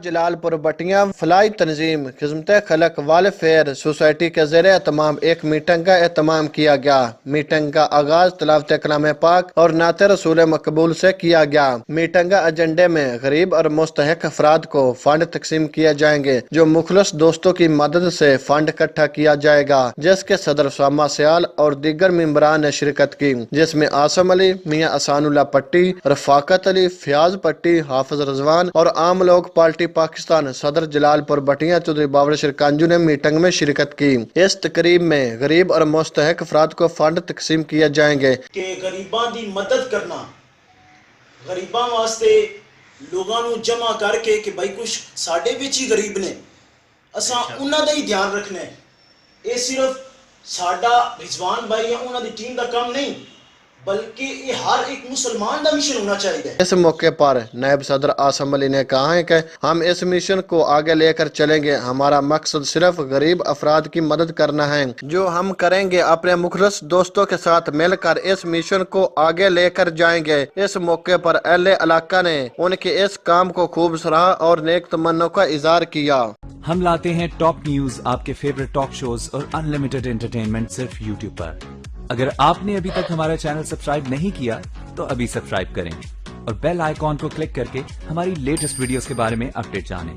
जलालपुर बटिया फलाई तंजीम खिदमत खलक welfare society के ज़ेरे एहतमाम एक मीटिंग का एहतमाम किया गया। मीटिंग का आगाज तिलावत कलाम पाक और नात रसूल मकबूल से किया गया। मीटिंग का एजेंडे में गरीब और मुस्तहक अफराद को फंड तकसीम किए जाएंगे, जो मुखलस दोस्तों की मदद से फंड इकट्ठा किया जाएगा, जिसके सदर स्वामा सियाल और दीगर मेंबरान ने शिरकत की, जिसमें आसम अली, मियाँ असानुल्लाह पट्टी, रफाकत अली, फयाज पट्टी, हाफिज रजवान और आम लोग पार्टी पाकिस्तान सदर जलालपुर बटिया चौधरी बाबर शिरकांजू ने मीटिंग में शिरकत की। इस तकरीब में गरीब और मुस्तहक अफराद को फंड तकसीम किए जाएंगे कि गरीबां दी मदद करना, गरीबां वास्ते लोगों नू जमा करके कि भाई कुछ साडे विच ही गरीब ने, असां उन्हां दा ही ध्यान रखना है। ये सिर्फ साडा रिजवान भाई या उन्हां दी टीम दा काम नहीं, बल्कि ये हर एक मुसलमान का मिशन होना चाहिए। इस मौके पर नायब सदर आसम अली ने कहा है कि हम इस मिशन को आगे लेकर चलेंगे। हमारा मकसद सिर्फ गरीब अफराद की मदद करना है, जो हम करेंगे अपने मुखलस दोस्तों के साथ मिलकर इस मिशन को आगे लेकर जाएंगे। इस मौके पर अहले इलाका ने उनके इस काम को खूब सराहा और नेक तमन्नों का इजहार किया। हम लाते हैं टॉप न्यूज, आपके फेवरेट टॉक शोज और अनलिमिटेड एंटरटेनमेंट सिर्फ यूट्यूब पर। अगर आपने अभी तक हमारा चैनल सब्सक्राइब नहीं किया तो अभी सब्सक्राइब करें और बेल आइकॉन को क्लिक करके हमारी लेटेस्ट वीडियोस के बारे में अपडेट जानें।